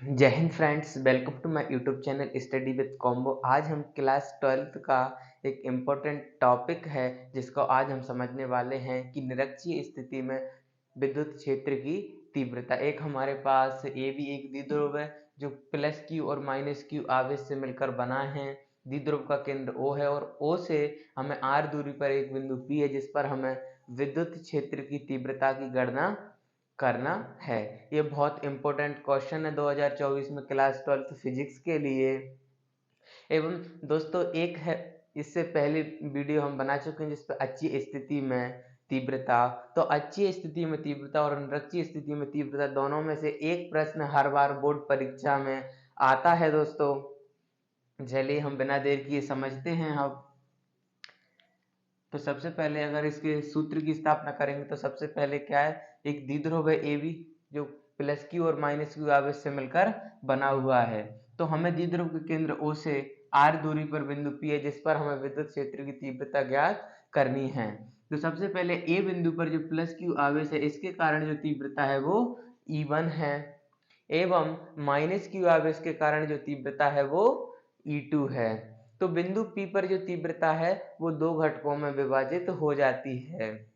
जय हिंद friends, welcome to my YouTube channel study with combo. आज हम क्लास 12th का एक इम्पोर्टेंट टॉपिक है जिसको आज हम समझने वाले हैं कि निरक्षीय स्थिति में विद्युत क्षेत्र की तीव्रता। एक हमारे पास ए भी एक द्विध्रुव है जो प्लस क्यू और माइनस क्यू आवेश से मिलकर बना है। द्विध्रुव का केंद्र ओ है और ओ से हमें आर दूरी पर एक बिंदु पी है जिस पर हमें विद्युत क्षेत्र की तीव्रता की गणना करना है। ये बहुत इंपॉर्टेंट क्वेश्चन है 2024 में क्लास 12th फिजिक्स के लिए। एवं दोस्तों एक है, इससे पहले वीडियो हम बना चुके हैं जिस पर अच्छी स्थिति में तीव्रता, तो अच्छी स्थिति में तीव्रता और निरक्षीय स्थिति में तीव्रता दोनों में से एक प्रश्न हर बार बोर्ड परीक्षा में आता है दोस्तों। चलिए हम बिना देर किए समझते हैं। अब तो सबसे पहले अगर इसके सूत्र की स्थापना करेंगे तो सबसे पहले क्या है, एक द्विध्रुव है ए बी जो प्लस क्यू और माइनस क्यू आवेश से मिलकर बना हुआ है। तो हमें द्विध्रुव के केंद्र ओ से आर दूरी पर बिंदु पी है जिस पर हमें विद्युत क्षेत्र की तीव्रता ज्ञात करनी है। तो सबसे पहले ए बिंदु पर जो प्लस क्यू आवेश है इसके कारण जो तीव्रता है वो E1 है, एवं माइनस क्यू आवेश के कारण जो तीव्रता है वो E2 है। तो बिंदु P पर जो तीव्रता है वो दो घटकों में विभाजित हो जाती है,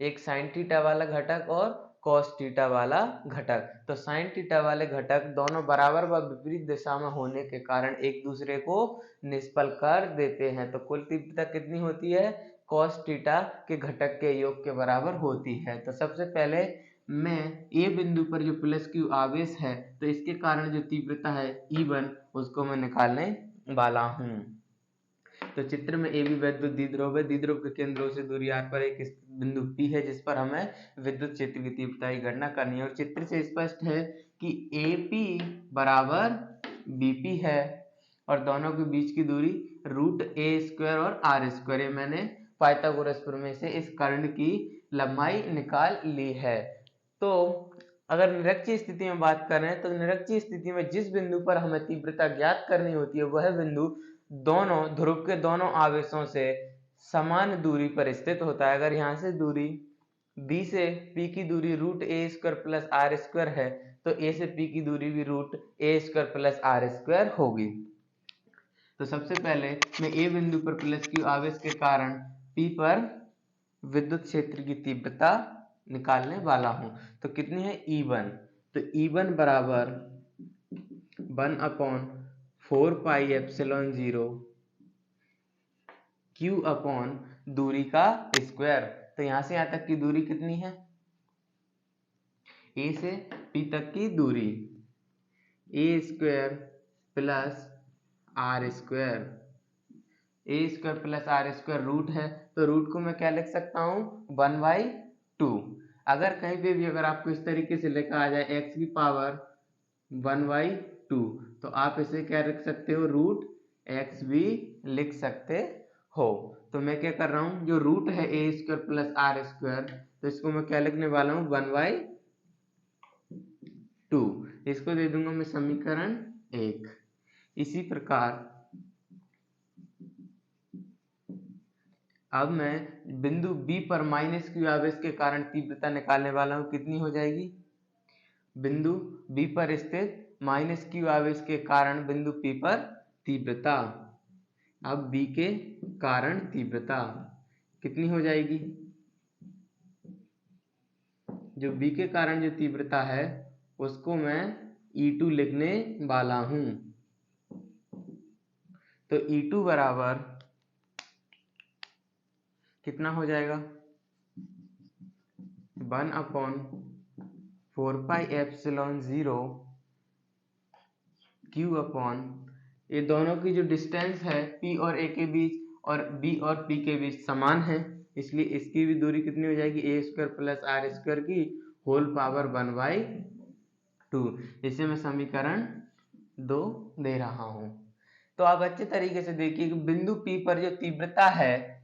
एक साइन थीटा वाला घटक और कॉस थीटा वाला घटक। तो साइन थीटा वाले घटक दोनों बराबर व विपरीत दिशा में होने के कारण एक दूसरे को निष्फल कर देते हैं। तो कुल तीव्रता कितनी होती है, कॉस थीटा के घटक के योग के बराबर होती है। तो सबसे पहले मैं ए बिंदु पर जो प्लस क्यू आवेश है तो इसके कारण जो तीव्रता है E1 उसको मैं निकालने वाला हूँ। तो चित्र में ए बी विद्युत द्विध्रुव है, द्विध्रुव के केंद्रों से दूरी r पर एक बिंदु P है जिस पर हमें विद्युत क्षेत्र की तीव्रता की गणना करनी है। और चित्र से स्पष्ट है कि AP बराबर BP है और दोनों के बीच की दूरी √a² और r²। ये मैंने पाइथागोरस प्रमेय से इस कर्ण की लंबाई निकाल ली है। तो अगर निरक्षीय स्थिति में बात करें तो निरक्षीय स्थिति में जिस बिंदु पर हमें तीव्रता ज्ञात करनी होती है वह बिंदु दोनों ध्रुव के दोनों आवेशों से समान दूरी पर स्थित होता है। अगर यहाँ से दूरी B से P की दूरी √a² प्लस r² है तो A से P की दूरी भी √a² प्लस r² होगी। तो सबसे पहले मैं A बिंदु पर प्लस क्यू आवेश के कारण P पर विद्युत क्षेत्र की तीव्रता निकालने वाला हूं। तो कितनी है E1, तो E1 बराबर 1/4πε0 Q अपॉन दूरी का स्क्वायर। तो यहां से यहां तक की दूरी कितनी है, A से P तक की दूरी a² plus r², a² plus r² root है तो रूट को मैं क्या लिख सकता हूँ 1/2। अगर कहीं पे भी अगर आपको इस तरीके से लिखा आ जाए x की पावर 1/2 तो आप इसे क्या लिख सकते हो, √x भी लिख सकते हो। तो मैं क्या कर रहा हूँ, जो रूट है a² प्लस r² तो इसको मैं क्या लिखने वाला हूँ 1/2, इसको दे दूंगा मैं समीकरण 1। इसी प्रकार अब मैं बिंदु B पर माइनस क्यू आवेश के कारण तीव्रता निकालने वाला हूं। कितनी हो जाएगी, बिंदु B पर स्थित माइनस क्यू आवेश के कारण बिंदु P पर तीव्रता। अब B के कारण तीव्रता कितनी हो जाएगी, जो B के कारण जो तीव्रता है उसको मैं E2 लिखने वाला हूं। तो E2 बराबर कितना हो जाएगा 1/4πε0 Q अपॉन, ये दोनों की जो डिस्टेंस है P और A के बीच और B और P के बीच समान है इसलिए इसकी भी दूरी कितनी हो जाएगी a² प्लस r² की होल पावर 1/2। इसे मैं समीकरण 2 दे रहा हूं। तो आप अच्छे तरीके से देखिए कि बिंदु P पर जो तीव्रता है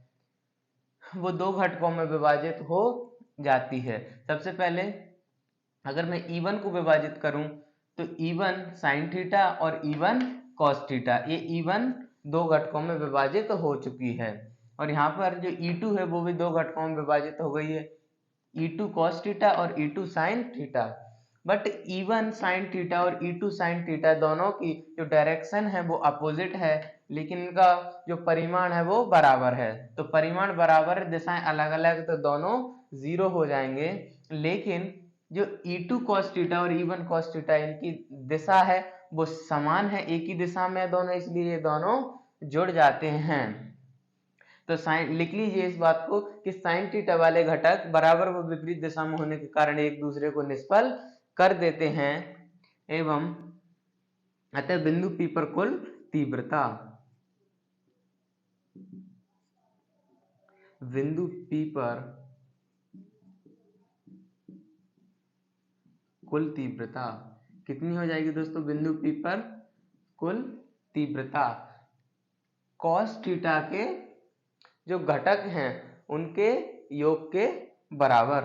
वो दो घटकों में विभाजित हो जाती है। सबसे पहले अगर मैं E1 को विभाजित करूं तो E1 साइन थीटा और E1 कॉस थीटा, ये E1 दो घटकों में विभाजित हो चुकी है और यहाँ पर जो E2 है वो भी दो घटकों में विभाजित हो गई है, E2 कॉस थीटा और E2 sine theta. But E1 sine theta और E2 साइन थीटा दोनों की जो डायरेक्शन है वो अपोजिट है, लेकिन इनका जो परिमाण है वो बराबर है। तो परिमाण बराबर है, दिशाएं अलग अलग, तो दोनों 0 हो जाएंगे। लेकिन जो E2 cos थीटा और E1 cos थीटा इनकी दिशा है वो समान है, एक ही दिशा में दोनों, इसलिए ये दोनों जुड़ जाते हैं। तो साइन लिख लीजिए इस बात को कि साइन थीटा वाले घटक बराबर व विपरीत दिशा में होने के कारण एक दूसरे को निष्फल कर देते हैं, एवं अतः बिंदु P पर कुल तीव्रता, बिंदु P पर कुल तीव्रता कितनी हो जाएगी दोस्तों? बिंदु P पर कुल तीव्रता cos थीटा के जो घटक हैं उनके योग के बराबर।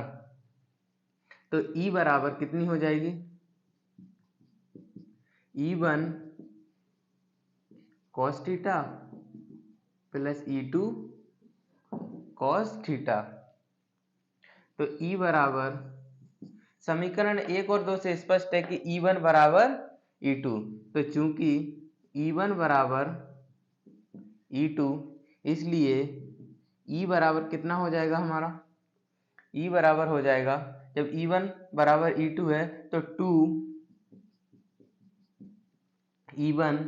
तो E बराबर कितनी हो जाएगी? E1 cos theta plus E2 cos theta. तो E बराबर, समीकरण 1 और 2 से स्पष्ट है कि E1 बराबर E2, तो चूंकि E1 बराबर E2, इसलिए E बराबर कितना हो जाएगा हमारा? E बराबर हो जाएगा, जब E1 बराबर E2 है तो 2 E1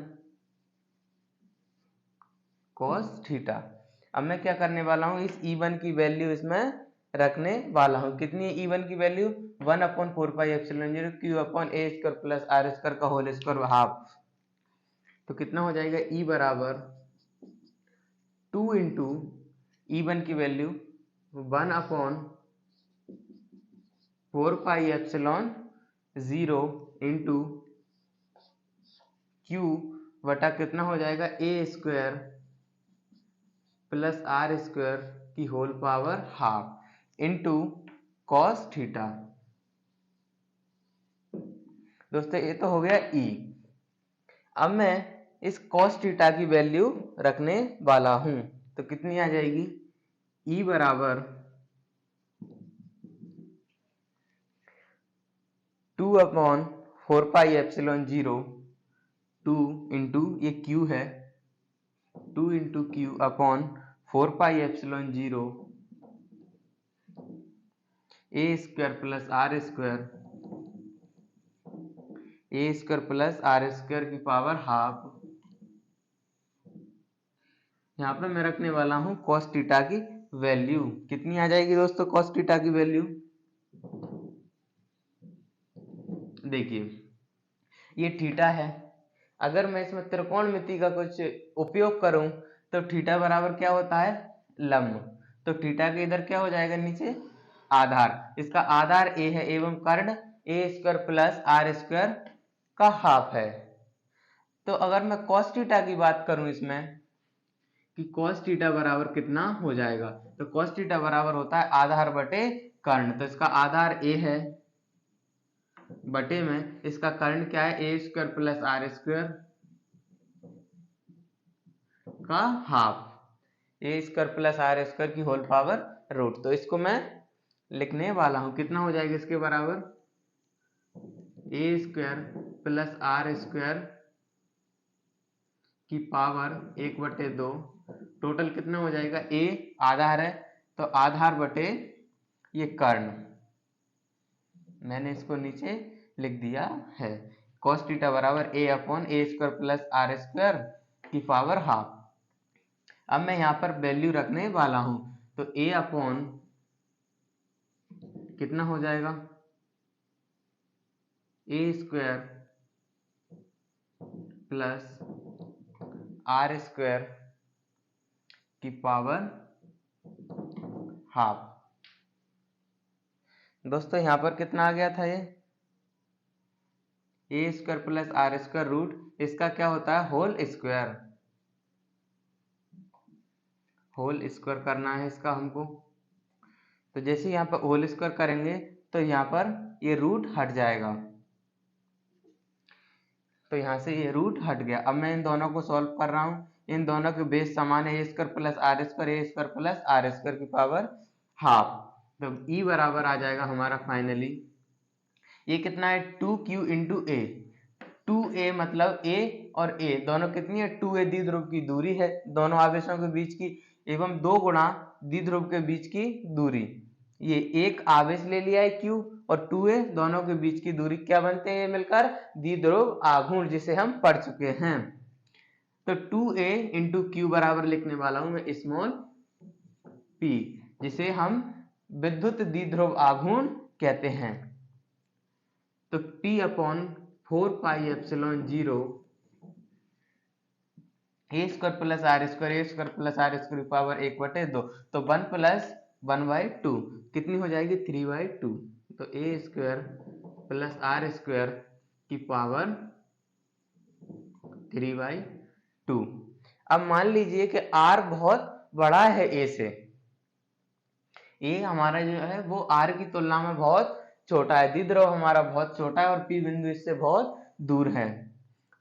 cos थीटा। अब मैं क्या करने वाला हूँ, इस E1 की वैल्यू इसमें रखने वाला हूँ। कितनी है E1 की वैल्यू? 1/4πε0 Q/a² प्लस r² का होल स्क्वायर हाफ। तो कितना हो जाएगा? E बराबर 2 इंटू E1 की वैल्यू 1/4πε0 इंटू Q बटा कितना हो जाएगा? a² प्लस r² की whole power half into cos थीटा। दोस्तों ये तो हो गया E। अब मैं इस cos थीटा की वैल्यू रखने वाला हूं, तो कितनी आ जाएगी? E बराबर 2/4πε0 2 इंटू ये Q है, 2 into Q/4πε0 a² plus r² की पावर हाफ। यहाँ पर मैं रखने वाला हूँ cos थीटा की वैल्यू। कितनी आ जाएगी दोस्तों cos थीटा की वैल्यू? देखिए ये थीटा है, अगर मैं इसमें त्रिकोणमिति का कुछ उपयोग करूं तो थीटा बराबर क्या होता है? लंब। तो थीटा के इधर क्या हो जाएगा? नीचे आधार, इसका आधार a है एवं कर्ण a² प्लस r² का हाफ है। तो अगर मैं cos थीटा की बात करूं इसमें कि cos थीटा बराबर कितना हो जाएगा, तो cos थीटा बराबर होता है आधार बटे कर्ण। तो इसका आधार a है बटे में इसका कर्ण क्या है? a² प्लस r² का हाफ, a² प्लस r² की होल पावर रूट। तो इसको मैं लिखने वाला हूं, कितना हो जाएगा इसके बराबर? a² प्लस r² की पावर 1/2। टोटल कितना हो जाएगा? a आधार है तो आधार बटे ये कर्ण, मैंने इसको नीचे लिख दिया है। cos थीटा बराबर a/a² प्लस r² की पावर हाफ। अब मैं यहाँ पर वैल्यू रखने वाला हूं, तो a/ कितना हो जाएगा? a² प्लस r² की पावर हाफ। दोस्तों यहाँ पर कितना आ गया था? ये a² प्लस r² रूट, इसका क्या होता है? Whole square. होल स्क्वायर करना है इसका हमको, तो जैसे यहाँ पर होल स्क्वायर करेंगे तो यहाँ पर ये रूट हट जाएगा, तो यहाँ से ये रूट हट गया। अब मैं इन दोनों को सॉल्व कर रहा हूँ, इन दोनों के बेस समान है, a² प्लस r² की पावर हाफ। तो E बराबर आ जाएगा हमारा फाइनली, ये कितना है 2q इंटू ए। 2a मतलब a और a दोनों कितनी है 2a द्विध्रुव की दूरी है दोनों आवेशों के बीच की, एवं 2 गुणा द्विध्रुव के बीच की दूरी। ये एक आवेश ले लिया है q और 2a दोनों के बीच की दूरी क्या बनते हैं मिलकर द्विध्रुव आघूर्ण, जिसे हम पढ़ चुके हैं। तो 2a इंटू क्यू बराबर लिखने वाला हूं मैं स्मॉल p, जिसे हम विद्युत द्विध्रुव आघूर्ण कहते हैं। तो P upon 4πε0 a square plus r square power 1/2, तो 1 प्लस 1/2 कितनी हो जाएगी 3/2। तो ए स्क्वायर प्लस आर स्क्वायर की पावर 3/2। अब मान लीजिए कि r बहुत बड़ा है a से, a हमारा जो है वो r की तुलना में बहुत छोटा है, द्विध्रुव हमारा बहुत छोटा है और p बिंदु इससे बहुत दूर है।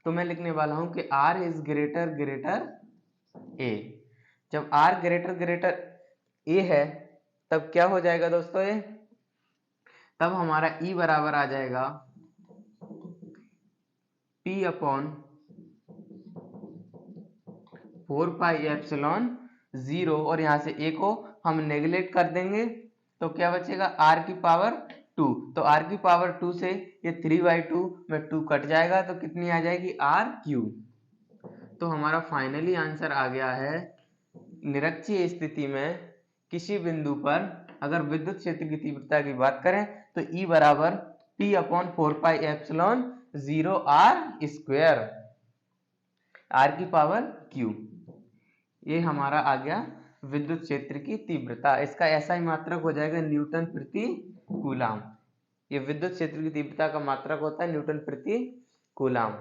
तो मैं लिखने वाला हूं कि r is greater greater a। जब r ग्रेटर ग्रेटर a है तब क्या हो जाएगा दोस्तों ये, तब हमारा E बराबर आ जाएगा P अपॉन 4πε0 और यहां से a को हम नेगलेक्ट कर देंगे तो क्या बचेगा r की पावर 2। तो r की पावर 2 से ये 3/2 में 2 कट जाएगा तो कितनी आ जाएगी r3। तो हमारा फाइनली आंसर आ गया है, निरक्षीय स्थिति में किसी बिंदु पर अगर विद्युत क्षेत्र की तीव्रता की बात करें तो E बराबर P upon 4πε0 r square, r की पावर q। ये हमारा आ गया विद्युत क्षेत्र की तीव्रता। इसका ऐसा ही मात्रक हो जाएगा न्यूटन प्रति कूलाम। ये विद्युत क्षेत्र की तीव्रता का मात्रक होता है न्यूटन प्रति कूलाम।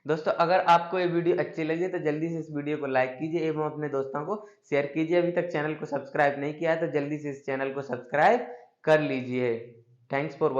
दोस्तों अगर आपको ये वीडियो अच्छी लगी तो जल्दी से इस वीडियो को लाइक कीजिए एवं अपने दोस्तों को शेयर कीजिए। अभी तक चैनल को सब्सक्राइब नहीं किया है तो जल्दी से इस चैनल को सब्सक्राइब कर लीजिए। Thanks for watching.